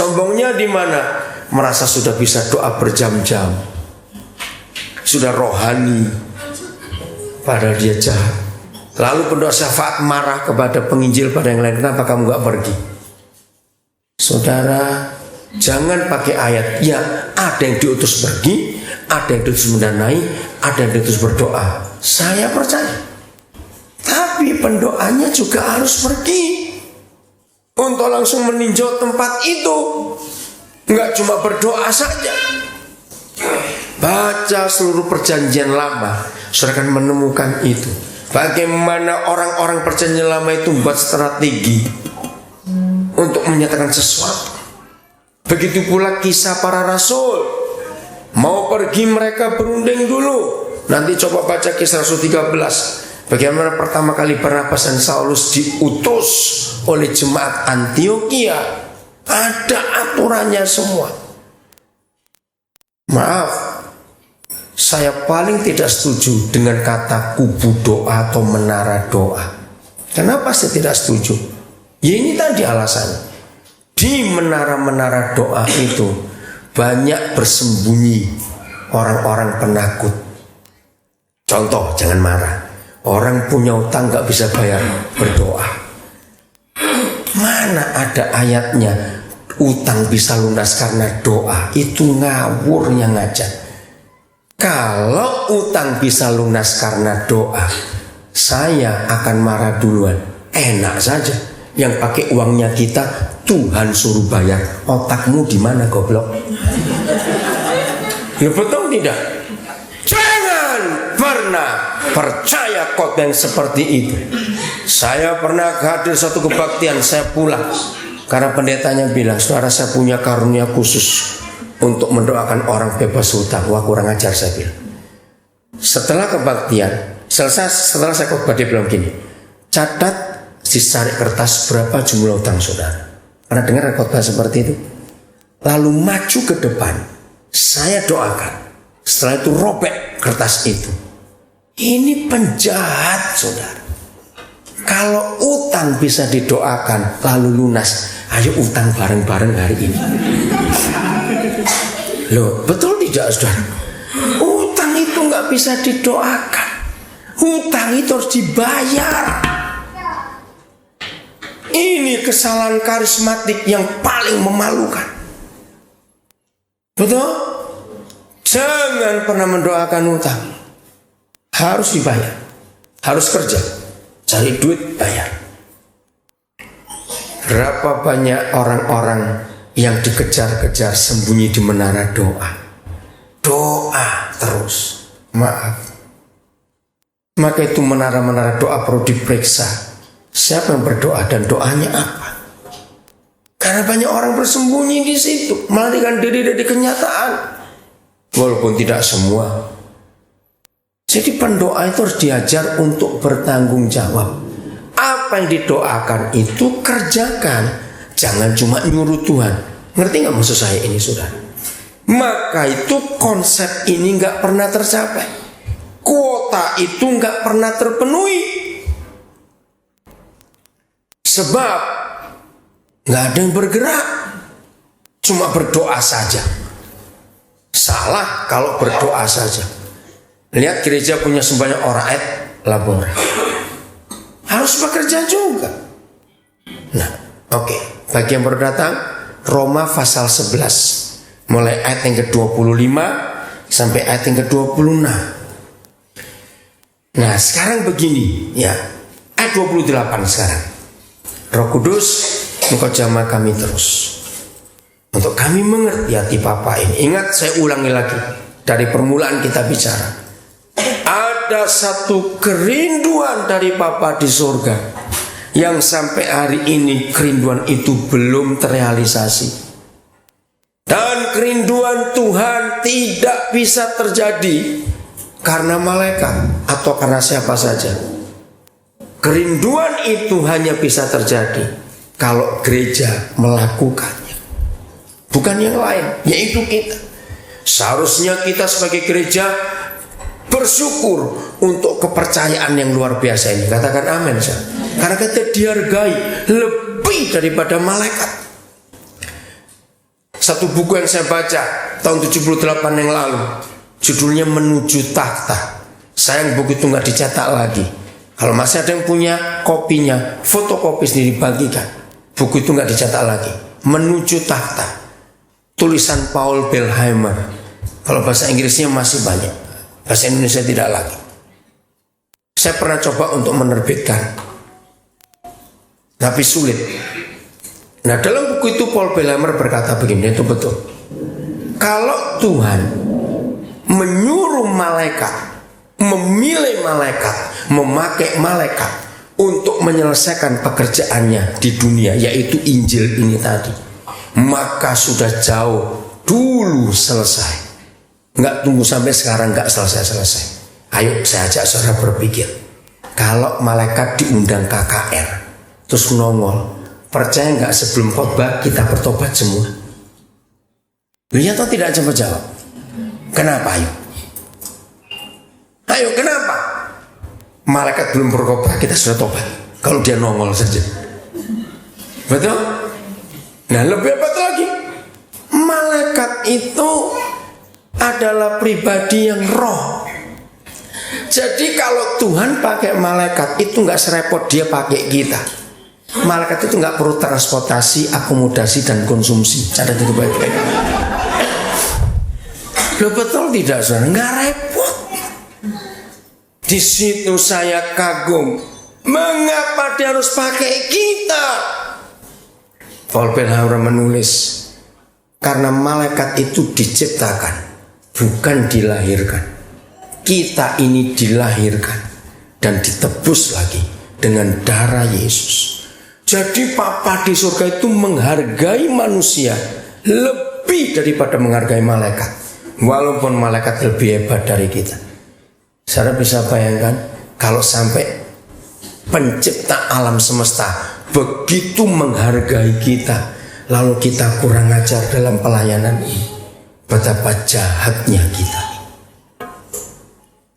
Sombongnya di mana? Merasa sudah bisa doa berjam-jam, sudah rohani, padahal dia jahat. Lalu pendoa syafaat marah kepada penginjil, pada yang lain, kenapa kamu gak pergi? Saudara, jangan pakai ayat. Ya, ada yang diutus pergi, ada yang diutus mendanai, ada yang diutus berdoa. Saya percaya. Tapi pendoanya juga harus pergi untuk langsung meninjau tempat itu. Enggak cuma berdoa saja. Baca seluruh perjanjian lama, saudara akan menemukan itu. Bagaimana orang-orang perjanjian lama itu membuat strategi untuk menyatakan sesuatu. Begitu pula kisah para rasul. Mau pergi mereka berunding dulu. Nanti coba baca kisah Rasul 13. Bagaimana pertama kali Barnabas dan Saulus diutus oleh jemaat Antioquia. Ada aturannya semua. Maaf, saya paling tidak setuju dengan kata kubu doa atau menara doa. Kenapa saya tidak setuju? Ya ini tadi alasannya. Di menara-menara doa itu banyak bersembunyi orang-orang penakut. Contoh, jangan marah. Orang punya utang gak bisa bayar, berdoa. Mana ada ayatnya utang bisa lunas karena doa? Itu ngawur yang ngajak. Kalau utang bisa lunas karena doa, saya akan marah duluan. Enak saja. Yang pakai uangnya kita, Tuhan suruh bayar. Otakmu di mana goblok? Betul tidak? Jangan pernah percaya khotbah yang seperti itu. Saya pernah hadir satu kebaktian, saya pulang karena pendetanya bilang, saudara saya punya karunia khusus untuk mendoakan orang bebas hutang. Wah kurang ajar, saya bilang. Setelah kebaktian selesai, setelah saya khotbah, dia bilang gini, catat dicari kertas berapa jumlah hutang saudara. Pernah dengar khotbah seperti itu? Lalu maju ke depan, saya doakan. Setelah itu robek kertas itu. Ini penjahat saudara. Kalau utang bisa didoakan lalu lunas, ayo utang bareng-bareng hari ini. Loh, betul tidak saudara? Utang itu gak bisa didoakan. Utang itu harus dibayar. Ini kesalahan karismatik yang paling memalukan. Betul? Jangan pernah mendoakan utang. Harus dibayar. Harus kerja. Cari duit, bayar. Berapa banyak orang-orang yang dikejar-kejar sembunyi di menara doa. Doa terus. Maaf. Maka itu menara-menara doa perlu diperiksa. Siapa yang berdoa dan doanya apa? Karena banyak orang bersembunyi di situ, melarikan diri dari kenyataan. Walaupun tidak semua. Jadi pendoa itu harus diajar untuk bertanggung jawab. Apa yang didoakan itu kerjakan. Jangan cuma nyuruh Tuhan. Ngerti gak maksud saya ini saudara? Maka itu konsep ini gak pernah tercapai. Kuota itu gak pernah terpenuhi. Sebab gak ada yang bergerak, cuma berdoa saja. Salah kalau berdoa saja. Lihat gereja punya sembahyang oraet labor. Harus bekerja juga. Nah, oke. Bagi yang baru datang, Roma pasal 11 mulai ayat yang ke-25 sampai ayat yang ke-26. Nah, sekarang begini ya. Ayat 28 sekarang. Roh Kudus, Engkau jamah kami terus untuk kami mengerti hati Bapa ini. Ingat, saya ulangi lagi dari permulaan kita bicara. Ada satu kerinduan dari Bapa di surga yang sampai hari ini kerinduan itu belum terrealisasi. Dan kerinduan Tuhan tidak bisa terjadi karena malaikat atau karena siapa saja. Kerinduan itu hanya bisa terjadi kalau gereja melakukannya, bukan yang lain, yaitu kita. Seharusnya kita sebagai gereja bersyukur untuk kepercayaan yang luar biasa ini. Katakan amin. Karena kita dihargai lebih daripada malaikat. satu buku yang saya baca tahun 78 yang lalu, judulnya Menuju Takhta. Sayang buku itu nggak dicetak lagi. Kalau masih ada yang punya kopinya, fotokopi sendiri bagikan. Buku itu nggak dicetak lagi. Menuju Takhta, tulisan Paul Belheimer. Kalau bahasa Inggrisnya masih banyak, bahasa Indonesia tidak lagi. Saya pernah coba untuk menerbitkan, tapi sulit. Nah, dalam buku itu Paul Belheimer berkata begini, itu betul. Kalau Tuhan menyuruh malaikat, memilih malaikat, memakai malaikat untuk menyelesaikan pekerjaannya di dunia, yaitu Injil ini tadi, maka sudah jauh dulu selesai. Nggak tunggu sampai sekarang, nggak selesai-selesai. Ayo saya ajak saudara berpikir, kalau malaikat diundang KKR terus nongol, percaya nggak sebelum khotbah kita bertobat semua? Iya atau tidak? Coba jawab. Kenapa? Ayo kenapa? Malaikat belum berkhotbah kita sudah tobat, kalau dia nongol saja. Betul? Nah, lebih apa lagi? Malaikat itu adalah pribadi yang roh. Jadi kalau Tuhan pakai malaikat itu nggak serepot dia pakai kita. Malaikat itu nggak perlu transportasi, akomodasi dan konsumsi. Catat itu baik-baik. Loh, betul tidak saudara? Nggak repot. Di situ saya kagum. Mengapa dia harus pakai kita? Paul Belheimer menulis, karena malaikat itu diciptakan, bukan dilahirkan. Kita ini dilahirkan dan ditebus lagi dengan darah Yesus. Jadi Papa di surga itu menghargai manusia lebih daripada menghargai malaikat. Walaupun malaikat lebih hebat dari kita. Saudara bisa bayangkan kalau sampai pencipta alam semesta begitu menghargai kita, lalu kita kurang ajar dalam pelayanan ini, betapa jahatnya kita.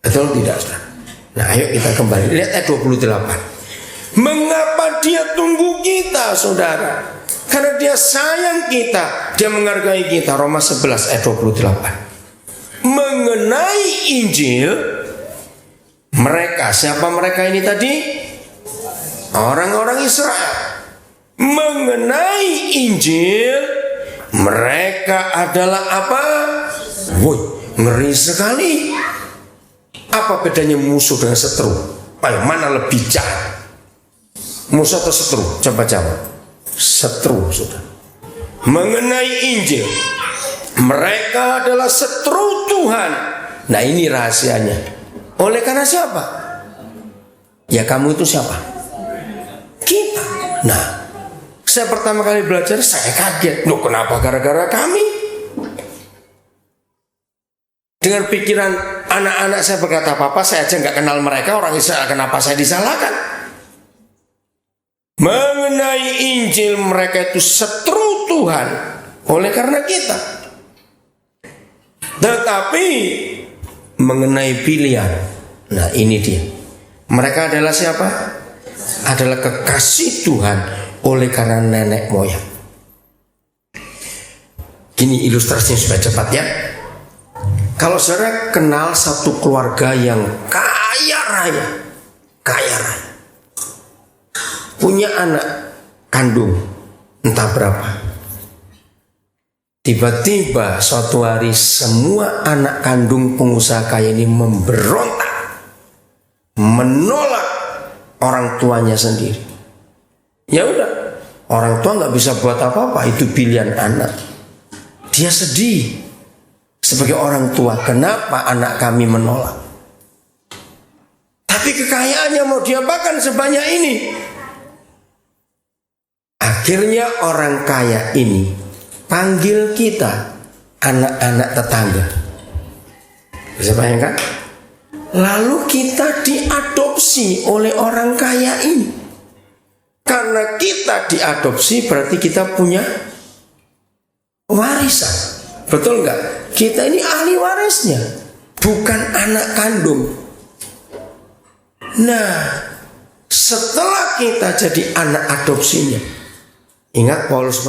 Betul tidak, saudara? Nah, ayo kita kembali. Lihat ayat 28. Mengapa dia tunggu kita, saudara? Karena dia sayang kita, dia menghargai kita. Roma 11 ayat 28. Mengenai Injil, mereka, siapa mereka ini tadi? Orang-orang Israel. Mengenai Injil, mereka adalah apa? Woi, ngeri sekali. Apa bedanya musuh dengan setru? Ayo, mana lebih jahat? Musuh atau setru? Coba jawab. Setru, sudah. Mengenai Injil, mereka adalah setru Tuhan. Nah, ini rahasianya. Oleh karena siapa? Ya, kamu itu siapa? Kita. Nah, saya pertama kali belajar, saya kaget. Loh, kenapa gara-gara kami? Dengan pikiran anak-anak saya berkata, Papa saya aja nggak kenal mereka, orang Israel, kenapa saya disalahkan? Mengenai Injil, mereka itu setru Tuhan oleh karena kita. Tetapi mengenai pilihan, nah ini dia, mereka adalah siapa? Adalah kekasih Tuhan oleh karena nenek moyang. Gini ilustrasinya supaya cepat ya. Kalau saudara kenal satu keluarga yang kaya raya, punya anak kandung entah berapa, tiba-tiba suatu hari semua anak kandung pengusaha kaya ini memberontak, menolak orang tuanya sendiri. Ya udah, orang tua nggak bisa buat apa-apa, itu pilihan anak. Dia sedih. Sebagai orang tua, kenapa anak kami menolak? Tapi kekayaannya mau diapakan sebanyak ini? Akhirnya orang kaya ini panggil kita, anak-anak tetangga. Bisa bayangkan? Lalu kita diadopsi oleh orang kaya ini. Karena kita diadopsi berarti kita punya warisan. Betul nggak? Kita ini ahli warisnya, bukan anak kandung. Nah, setelah kita jadi anak adopsinya, ingat Paulus